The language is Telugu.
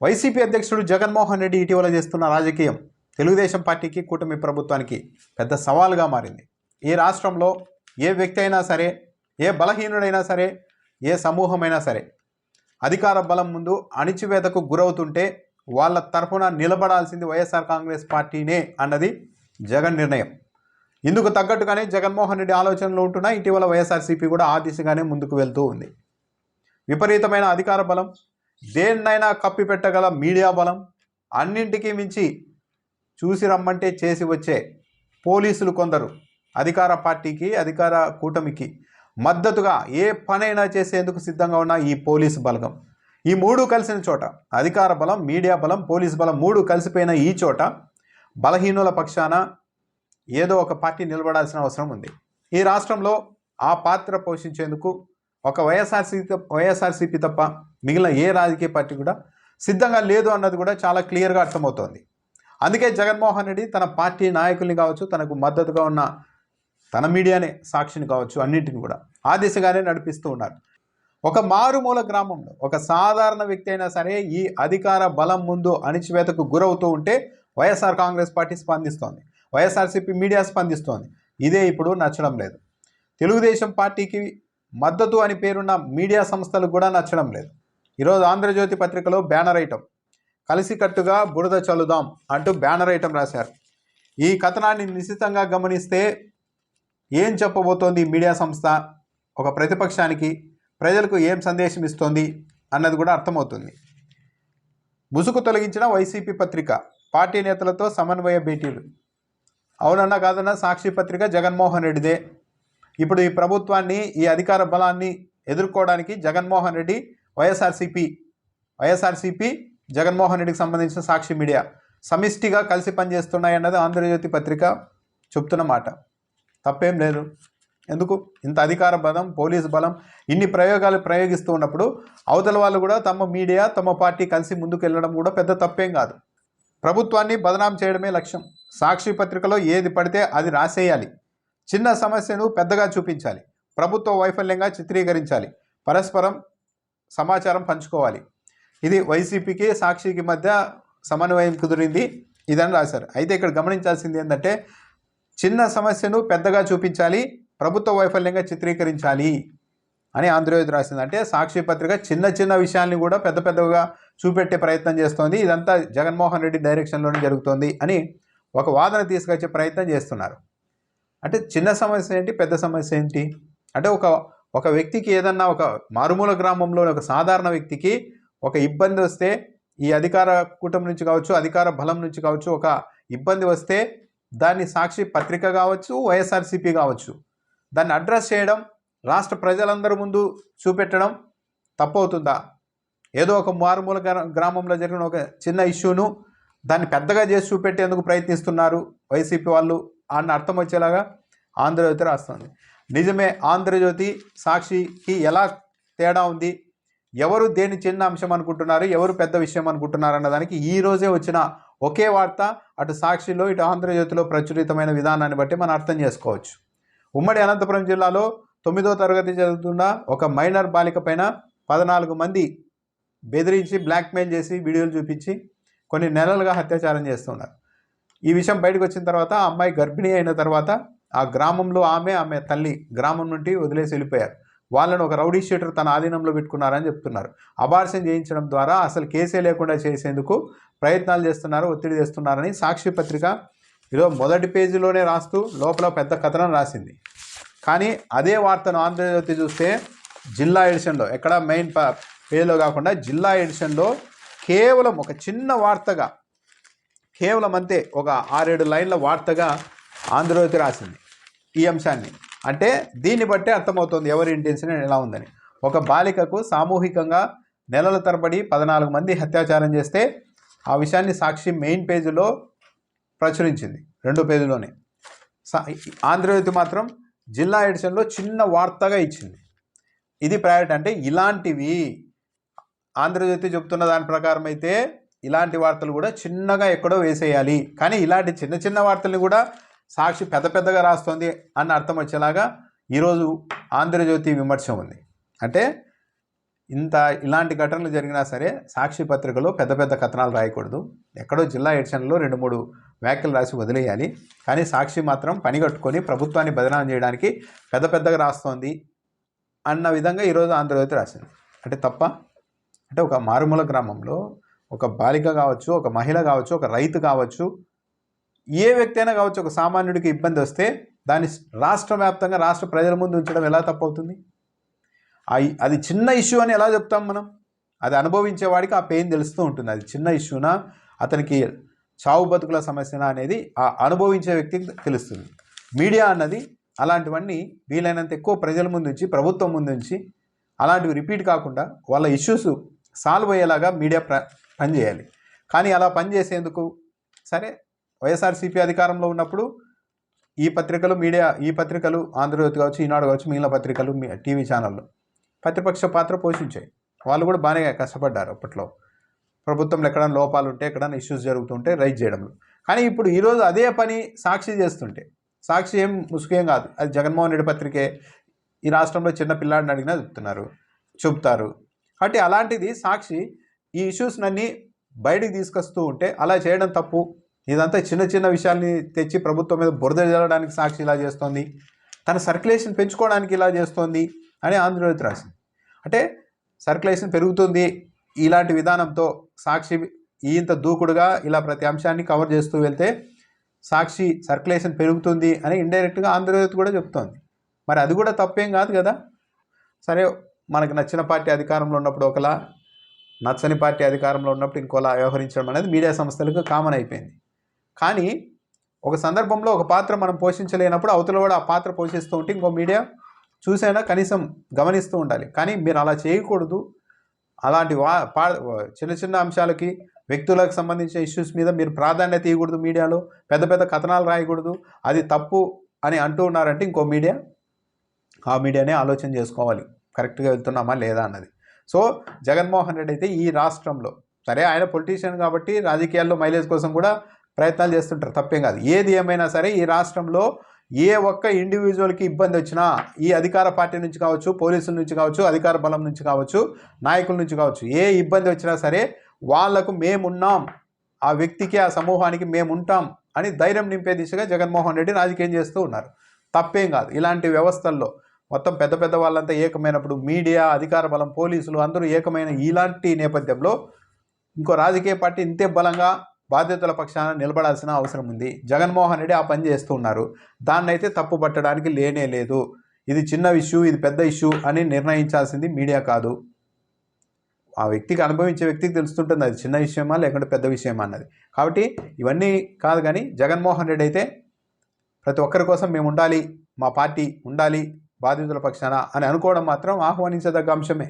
వైసీపీ అధ్యక్షుడు జగన్మోహన్ రెడ్డి ఇటీవల చేస్తున్న రాజకీయం తెలుగుదేశం పార్టీకి, కూటమి ప్రభుత్వానికి పెద్ద సవాలుగా మారింది. ఈ రాష్ట్రంలో ఏ వ్యక్తి అయినా సరే, ఏ బలహీనుడైనా సరే, ఏ సమూహమైనా సరే అధికార బలం ముందు అణిచివేతకు గురవుతుంటే వాళ్ళ తరఫున నిలబడాల్సింది వైఎస్ఆర్ కాంగ్రెస్ పార్టీనే అన్నది జగన్ నిర్ణయం. ఇందుకు తగ్గట్టుగానే జగన్మోహన్ రెడ్డి ఆలోచనలు ఉంటున్నా ఇటీవల వైఎస్ఆర్సీపీ కూడా ఆ దిశగానే ముందుకు వెళ్తూ ఉంది. విపరీతమైన అధికార బలం, దేన్నైనా కప్పిపెట్టగల మీడియా బలం, అన్నింటికీ మించి చూసి రమ్మంటే చేసి వచ్చే పోలీసులు కొందరు అధికార పార్టీకి, అధికార కూటమికి మద్దతుగా ఏ పనైనా చేసేందుకు సిద్ధంగా ఉన్న ఈ పోలీసు బలగం, ఈ మూడు కలిసిన చోట అధికార బలం, మీడియా బలం, పోలీసు బలం మూడు కలిసిపోయిన ఈ చోట బలహీనుల పక్షాన ఏదో ఒక పార్టీ నిలబడాల్సిన అవసరం ఉంది. ఈ రాష్ట్రంలో ఆ పాత్ర పోషించేందుకు ఒక వైఎస్ఆర్సీపీ తప్ప మిగిలిన ఏ రాజకీయ పార్టీ కూడా సిద్ధంగా లేదు అన్నది కూడా చాలా క్లియర్గా అర్థమవుతోంది. అందుకే జగన్మోహన్ రెడ్డి తన పార్టీ నాయకుల్ని కావచ్చు, తనకు మద్దతుగా ఉన్న తన మీడియానే, సాక్షిని కావచ్చు, అన్నింటిని కూడా ఆ దిశగానే నడిపిస్తూ ఉన్నారు. ఒక మారుమూల గ్రామంలో ఒక సాధారణ వ్యక్తి అయినా సరే ఈ అధికార బలం ముందు అణిచివేతకు గురవుతూ ఉంటే వైఎస్ఆర్ కాంగ్రెస్ పార్టీ స్పందిస్తోంది, వైఎస్ఆర్సీపీ మీడియా స్పందిస్తోంది. ఇదే ఇప్పుడు నచ్చడం లేదు. తెలుగుదేశం పార్టీకి మద్దతు అని పేరున్న మీడియా సంస్థలు కూడా నచ్చడం లేదు. ఈరోజు ఆంధ్రజ్యోతి పత్రికలో బ్యానర్ ఐటమ్, కలిసికట్టుగా బురద చల్లుదాం అంటూ బ్యానర్ ఐటమ్ రాశారు. ఈ కథనాన్ని నిశితంగా గమనిస్తే ఏం చెప్పబోతోంది ఈ మీడియా సంస్థ, ఒక ప్రతిపక్షానికి, ప్రజలకు ఏం సందేశం ఇస్తోంది అన్నది కూడా అర్థమవుతుంది. ముసుగు తొలగించిన వైసీపీ పత్రిక, పార్టీ నేతలతో సమన్వయ భేటీలు. అవునన్నా కాదన్నా సాక్షి పత్రిక జగన్మోహన్ రెడ్డిదే. ఇప్పుడు ఈ ప్రభుత్వాన్ని, ఈ అధికార బలాన్ని ఎదుర్కోవడానికి జగన్మోహన్ రెడ్డి, వైఎస్ఆర్సీపీ జగన్మోహన్ రెడ్డికి సంబంధించిన సాక్షి మీడియా సమిష్టిగా కలిసి పనిచేస్తున్నాయన్నది ఆంధ్రజ్యోతి పత్రిక చెప్తున్న మాట. తప్పేం లేదు. ఎందుకు ఇంత అధికార బలం, పోలీసు బలం, ఇన్ని ప్రయోగాలు ప్రయోగిస్తూ ఉన్నప్పుడు అవతల వాళ్ళు కూడా తమ మీడియా, తమ పార్టీ కలిసి ముందుకు వెళ్ళడం కూడా పెద్ద తప్పేం కాదు. ప్రభుత్వాన్ని బదనాం చేయడమే లక్ష్యం. సాక్షి పత్రికలో ఏది పడితే అది రాసేయాలి, చిన్న సమస్యను పెద్దగా చూపించాలి, ప్రభుత్వ వైఫల్యంగా చిత్రీకరించాలి, పరస్పరం సమాచారం పంచుకోవాలి. ఇది వైసీపీకి, సాక్షికి మధ్య సమన్వయం కుదిరింది, ఇదని రాశారు. అయితే ఇక్కడ గమనించాల్సింది ఏంటంటే, చిన్న సమస్యను పెద్దగా చూపించాలి, ప్రభుత్వ వైఫల్యంగా చిత్రీకరించాలి అని ఆంధ్రజ్యోతి రాసింది. అంటే సాక్షి పత్రిక చిన్న చిన్న విషయాల్ని కూడా పెద్ద పెద్దగా చూపెట్టే ప్రయత్నం చేస్తోంది. ఇదంతా జగన్మోహన్ రెడ్డి డైరెక్షన్లోనే జరుగుతోంది అని ఒక వాదన తీసుకొచ్చే ప్రయత్నం చేస్తున్నారు. అంటే చిన్న సమస్య ఏంటి, పెద్ద సమస్య ఏంటి అంటే, ఒక వ్యక్తికి ఏదన్నా, ఒక మారుమూల గ్రామంలో ఒక సాధారణ వ్యక్తికి ఒక ఇబ్బంది వస్తే, ఈ అధికార కూటమి నుంచి కావచ్చు, అధికార బలం నుంచి కావచ్చు, ఒక ఇబ్బంది వస్తే దాన్ని సాక్షి పత్రిక కావచ్చు, వైఎస్ఆర్సీపీ కావచ్చు, దాన్ని అడ్రస్ చేయడం, రాష్ట్ర ప్రజలందరి ముందు చూపెట్టడం తప్పవుతుందా? ఏదో ఒక మారుమూల గ్రామంలో జరిగిన ఒక చిన్న ఇష్యూను దాన్ని పెద్దగా చేసి చూపెట్టేందుకు ప్రయత్నిస్తున్నారు వైసీపీ వాళ్ళు అన్న అర్థం వచ్చేలాగా ఆంధ్రజ్యోతి రాస్తుంది. నిజమే, ఆంధ్రజ్యోతి సాక్షికి ఎలా తేడా ఉంది, ఎవరు దేని చిన్న అంశం అనుకుంటున్నారు, ఎవరు పెద్ద విషయం అనుకుంటున్నారు అన్నదానికి ఈరోజే వచ్చిన ఒకే వార్త అటు సాక్షిలో, ఇటు ఆంధ్రజ్యోతిలో ప్రచురితమైన విధానాన్ని బట్టి మనం అర్థం చేసుకోవచ్చు. ఉమ్మడి అనంతపురం జిల్లాలో 9వ తరగతి చదువుతున్న ఒక మైనర్ బాలిక పైన 14 మంది బెదిరించి, బ్లాక్మెయిల్ చేసి, వీడియోలు చూపించి కొన్ని నెలలుగా అత్యాచారం చేస్తున్నారు. ఈ విషయం బయటకు వచ్చిన తర్వాత ఆ అమ్మాయి గర్భిణీ అయిన తర్వాత ఆ గ్రామంలో ఆమె తల్లి గ్రామం నుండి వదిలేసి వెళ్ళిపోయారు. వాళ్ళను ఒక రౌడీ షీటర్ తన ఆధీనంలో పెట్టుకున్నారని చెప్తున్నారు. అబార్షన్ చేయించడం ద్వారా అసలు కేసే లేకుండా చేసేందుకు ప్రయత్నాలు చేస్తున్నారు, ఒత్తిడి చేస్తున్నారని సాక్షి పత్రిక ఈరోజు మొదటి పేజీలోనే రాస్తూ లోపల పెద్ద కథనం రాసింది. కానీ అదే వార్తను ఆంధ్రజ్యోతి చూస్తే జిల్లా ఎడిషన్లో, ఎక్కడ మెయిన్ పేజీలో కాకుండా జిల్లా ఎడిషన్లో కేవలం ఒక చిన్న వార్తగా, కేవలం అంతే ఒక 6-7 లైన్ల వార్తగా ఆంధ్రజ్యోతి రాసింది ఈ అంశాన్ని. అంటే దీన్ని బట్టే అర్థమవుతుంది ఎవరి ఇంటెన్షన్ ఎలా ఉందని. ఒక బాలికకు సామూహికంగా నెలల తరబడి 14 మంది అత్యాచారం చేస్తే ఆ విషయాన్ని సాక్షి మెయిన్ పేజీలో ప్రచురించింది, 2 పేజీలోనే. ఆంధ్రజ్యోతి మాత్రం జిల్లా ఎడిషన్లో చిన్న వార్తగా ఇచ్చింది. ఇది ప్రయారిటీ. అంటే ఇలాంటివి ఆంధ్రజ్యోతి చెప్తున్న దాని ప్రకారం అయితే ఇలాంటి వార్తలు కూడా చిన్నగా ఎక్కడో వేసేయాలి. కానీ ఇలాంటి చిన్న చిన్న వార్తల్ని కూడా సాక్షి పెద్దగా రాస్తోంది అన్న అర్థం వచ్చేలాగా ఈరోజు ఆంధ్రజ్యోతి విమర్శ ఉంది. అంటే ఇలాంటి ఘటనలు జరిగినా సరే సాక్షి పత్రికలో పెద్ద పెద్ద కథనాలు రాయకూడదు. ఎక్కడో జిల్లా ఎడిషన్లో 2-3 వ్యాఖ్యలు రాసి వదిలేయాలి. కానీ సాక్షి మాత్రం పని కట్టుకొని ప్రభుత్వాన్ని బదనాం చేయడానికి పెద్ద పెద్దగా రాస్తోంది అన్న విధంగా ఈరోజు ఆంధ్రజ్యోతి రాసింది. అంటే తప్ప? అంటే ఒక మారుమూల గ్రామంలో ఒక బాలిక కావచ్చు, ఒక మహిళ కావచ్చు, ఒక రైతు కావచ్చు, ఏ వ్యక్తి అయినా కావచ్చు, ఒక సామాన్యుడికి ఇబ్బంది వస్తే దాన్ని రాష్ట్ర వ్యాప్తంగా రాష్ట్ర ప్రజల ముందు ఉంచడం ఎలా తప్పవుతుంది? అది చిన్న ఇష్యూ అని ఎలా చెప్తాం మనం? అది అనుభవించేవాడికి ఆ పెయిన్ తెలుస్తూ ఉంటుంది. అది చిన్న ఇష్యూనా, అతనికి చావు బతుకుల సమస్యనా అనేది ఆ అనుభవించే వ్యక్తికి తెలుస్తుంది. మీడియా అన్నది అలాంటివన్నీ వీలైనంత ఎక్కువ ప్రజల ముందు ఉంచి, ప్రభుత్వం ముందు ఉంచి, అలాంటివి రిపీట్ కాకుండా వాళ్ళ ఇష్యూస్ సాల్వ్ అయ్యేలాగా మీడియా పనిచేయాలి. కానీ అలా పనిచేసేందుకు సరే వైఎస్ఆర్సీపీ అధికారంలో ఉన్నప్పుడు ఈ పత్రికలు ఆంధ్రజ్యోతి కావచ్చు, ఈనాడు కావచ్చు, మిగిలిన పత్రికలు, టీవీ ఛానళ్ళు ప్రతిపక్ష పాత్ర పోషించాయి. వాళ్ళు కూడా బాగానే కష్టపడ్డారు అప్పట్లో. ప్రభుత్వంలో ఎక్కడైనా లోపాలు ఉంటే, ఎక్కడైనా ఇష్యూస్ జరుగుతుంటే రైజ్ చేయడంలో. కానీ ఇప్పుడు ఈరోజు అదే పని సాక్షి చేస్తుంటే, సాక్షి ఏం ముసుకేం కాదు, అది జగన్మోహన్ రెడ్డి పత్రికే. ఈ రాష్ట్రంలో చిన్న పిల్లాడిని అడిగినా చెప్తారు. కాబట్టి అలాంటిది సాక్షి ఈ ఇష్యూస్నన్నీ బయటికి తీసుకొస్తూ ఉంటే అలా చేయడం తప్పు. ఇదంతా చిన్న చిన్న విషయాల్ని తెచ్చి ప్రభుత్వం మీద బురద జల్లడానికి సాక్షి ఇలా చేస్తోంది, తన సర్క్యులేషన్ పెంచుకోవడానికి ఇలా చేస్తోంది అని ఆంధ్రజ్యోతి రాసింది. అంటే సర్క్యులేషన్ పెరుగుతుంది ఇలాంటి విధానంతో సాక్షి ఇంత దూకుడుగా ఇలా ప్రతి అంశాన్ని కవర్ చేస్తూ వెళ్తే సాక్షి సర్క్యులేషన్ పెరుగుతుంది అని ఇండైరెక్ట్గా ఆంధ్రజ్యోతి కూడా చెప్తోంది. మరి అది కూడా తప్పేం కాదు కదా. సరే, మనకు నచ్చిన పార్టీ అధికారంలో ఉన్నప్పుడు ఒకలా, నచ్చని పార్టీ అధికారంలో ఉన్నప్పుడు ఇంకోలా వ్యవహరించడం అనేది మీడియా సంస్థలకు కామన్ అయిపోయింది. కానీ ఒక సందర్భంలో ఒక పాత్ర మనం పోషించలేనప్పుడు అవతల కూడా ఆ పాత్ర పోషిస్తూ ఉంటే ఇంకో మీడియా చూసైనా కనీసం గమనిస్తూ ఉండాలి. కానీ మీరు అలా చేయకూడదు. అలాంటి చిన్న చిన్న అంశాలకి, వ్యక్తులకు సంబంధించిన ఇష్యూస్ మీద మీరు ప్రాధాన్యత ఇవ్వకూడదు. మీడియాలో పెద్ద పెద్ద కథనాలు రాయకూడదు, అది తప్పు అని అంటూ ఉన్నారంటే ఇంకో ఆ మీడియానే ఆలోచన చేసుకోవాలి కరెక్ట్గా వెళ్తున్నామా లేదా అన్నది. సో జగన్మోహన్ రెడ్డి అయితే ఈ రాష్ట్రంలో, సరే ఆయన పొలిటీషియన్ కాబట్టి రాజకీయాల్లో మైలేజ్ కోసం కూడా ప్రయత్నాలు చేస్తుంటారు, తప్పేం కాదు. ఏది ఏమైనా సరే ఈ రాష్ట్రంలో ఏ ఒక్క ఇండివిజువల్కి ఇబ్బంది వచ్చినా, ఈ అధికార పార్టీ నుంచి కావచ్చు, పోలీసుల నుంచి కావచ్చు, అధికార బలం నుంచి కావచ్చు, నాయకుల నుంచి కావచ్చు, ఏ ఇబ్బంది వచ్చినా సరే వాళ్లకు మేమున్నాం, ఆ వ్యక్తికి, ఆ సమూహానికి మేముంటాం అని ధైర్యం నింపే దిశగా జగన్మోహన్ రెడ్డి రాజకీయం చేస్తూ ఉన్నారు. తప్పేం కాదు. ఇలాంటి వ్యవస్థల్లో మొత్తం పెద్ద పెద్ద వాళ్ళంతా ఏకమైనప్పుడు, మీడియా, అధికార బలం, పోలీసులు అందరూ ఏకమైన ఇలాంటి నేపథ్యంలో ఇంకో రాజకీయ పార్టీ ఇంతే బలంగా బాధ్యతల పక్షాన నిలబడాల్సిన అవసరం ఉంది. జగన్మోహన్ రెడ్డి ఆ పని చేస్తూ ఉన్నారు. దాన్నైతే తప్పు పట్టడానికి లేనే లేదు. ఇది చిన్న ఇష్యూ, ఇది పెద్ద ఇష్యూ అని నిర్ణయించాల్సింది మీడియా కాదు. ఆ వ్యక్తికి, అనుభవించే వ్యక్తికి తెలుస్తుంటుంది అది చిన్న విషయమా లేకుంటే పెద్ద విషయమా అన్నది. కాబట్టి ఇవన్నీ కాదు. కానీ జగన్మోహన్ రెడ్డి అయితే ప్రతి ఒక్కరి కోసం మేము ఉండాలి, మా పార్టీ ఉండాలి బాధితుల పక్షాన అని అనుకోవడం మాత్రం ఆహ్వానించదగ్గ అంశమే.